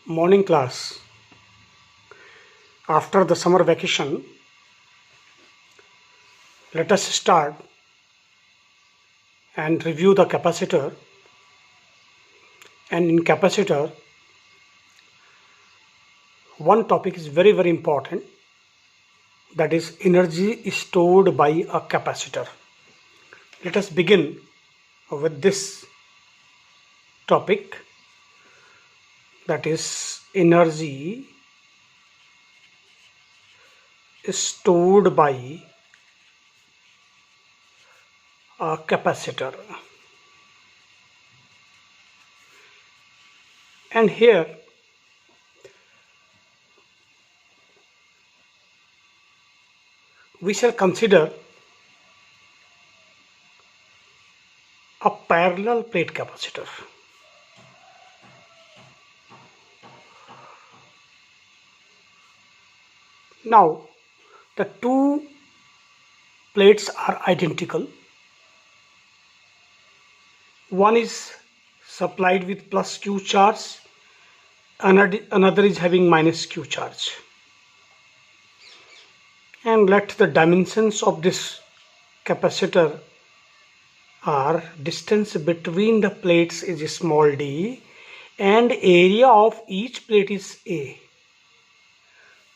Morning class. After the summer vacation, let us start and review the capacitor. And in capacitor, one topic is very important, that is energy stored by a capacitor. Let us begin with this topic, that is energy stored by a capacitor. And here we shall consider a parallel plate capacitor. Now the two plates are identical. One is supplied with plus Q charge, another is having minus Q charge. And let the dimensions of this capacitor are distance between the plates is small d and area of each plate is A.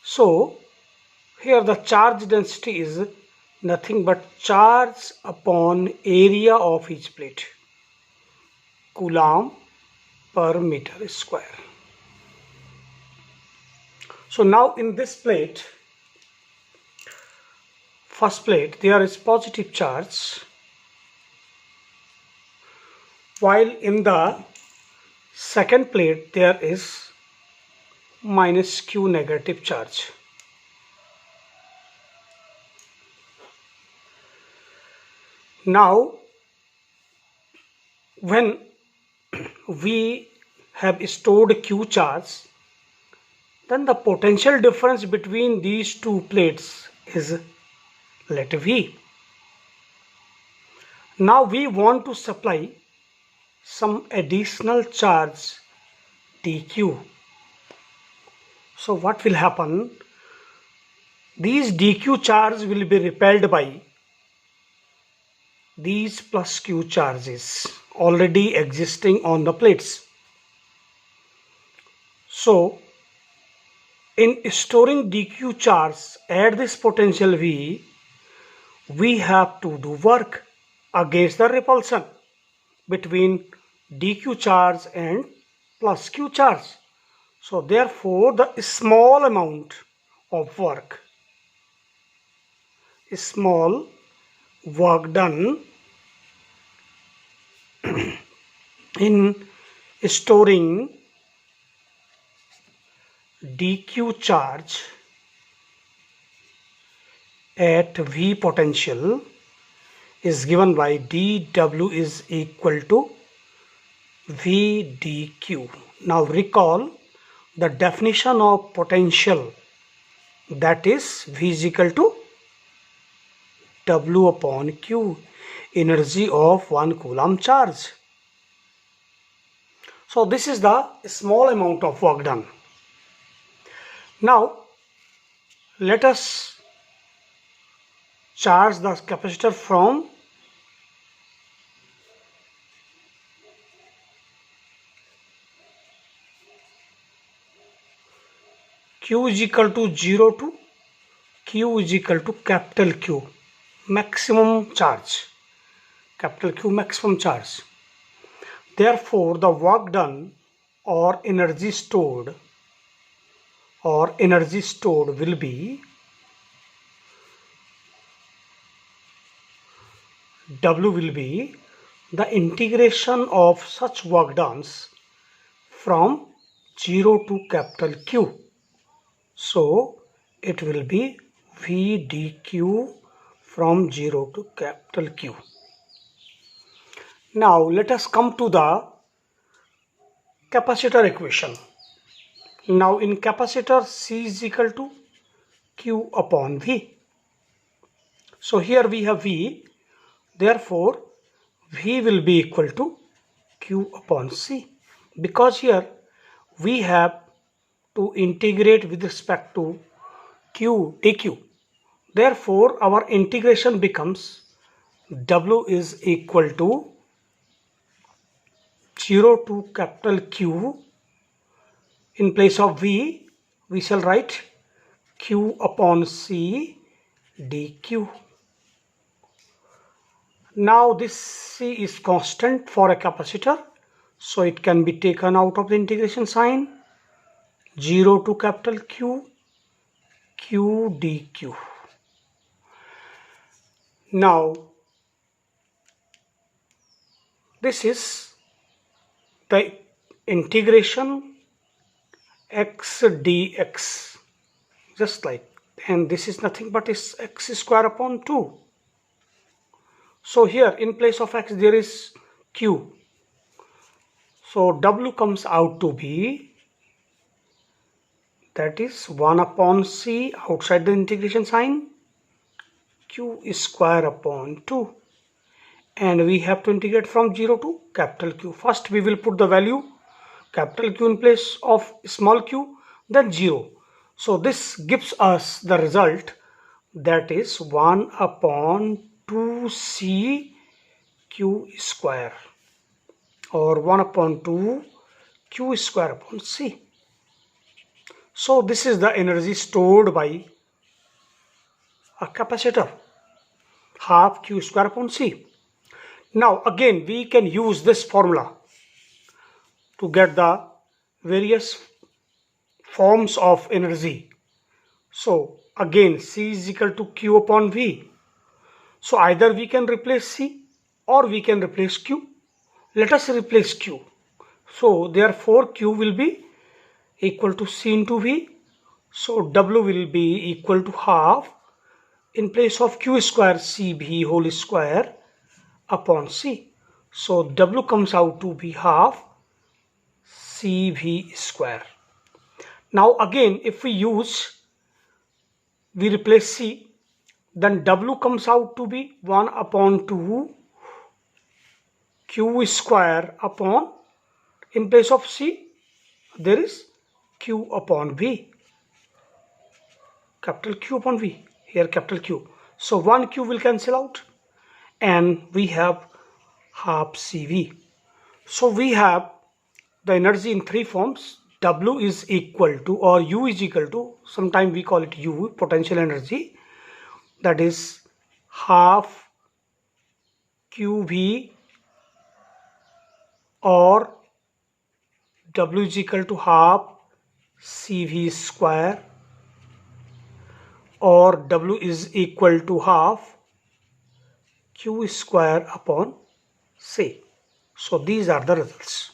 So here the charge density is nothing but charge upon area of each plate, Coulomb per meter square. So now in this plate, first plate, there is positive charge, while in the second plate there is minus Q negative charge. Now when we have stored Q charge, then the potential difference between these two plates is, let V. Now we want to supply some additional charge dq. So what will happen? These dq charge will be repelled by these plus q charges already existing on the plates. So in storing dq charge at this potential V, we have to do work against the repulsion between dq charge and plus q charge. So therefore the small amount of work done in storing dq charge at V potential is given by dW is equal to V dq. Now recall the definition of potential, that is V is equal to W upon Q, energy of 1 Coulomb charge. So this is the small amount of work done. Now let us charge the capacitor from Q is equal to 0 to Q is equal to capital Q, maximum charge, capital Q maximum charge. Therefore the work done or energy stored will be W will be the integration of such work done from 0 to capital Q. So it will be V dq from 0 to capital Q. Now let us come to the capacitor equation. Now in capacitor C is equal to Q upon V. So here we have V, therefore V will be equal to Q upon C, because here we have to integrate with respect to q dq. Therefore, our integration becomes w is equal to 0 to capital Q. In place of v, we shall write q upon c dq. Now this c is constant for a capacitor, so it can be taken out of the integration sign. 0 to capital Q, q dq. Now this is the integration x dx, just like, and this is nothing but is x square upon 2. So here in place of x there is q, so w comes out to be, that is 1 upon c outside the integration sign, q square upon 2, and we have to integrate from 0 to capital Q. First we will put the value capital Q in place of small q, then 0. So this gives us the result, that is 1 upon 2c q square, or 1 upon 2 q square upon c. So this is the energy stored by a capacitor, half q square upon c. Now again we can use this formula to get the various forms of energy. So again c is equal to q upon v. So either we can replace c or we can replace q. Let us replace q. So therefore q will be equal to c into v. So w will be equal to half, in place of q square, cv whole square upon c. So w comes out to be half cv square. Now again if we replace c, then w comes out to be 1 upon 2 q square upon, in place of c there is q upon v, capital Q upon v, here capital Q. So 1 q will cancel out and we have half cv. So we have the energy in three forms. W is equal to, or U is equal to, sometimes we call it U, potential energy, that is half QV, or W is equal to half CV square, or W is equal to half Q square upon C. So these are the results.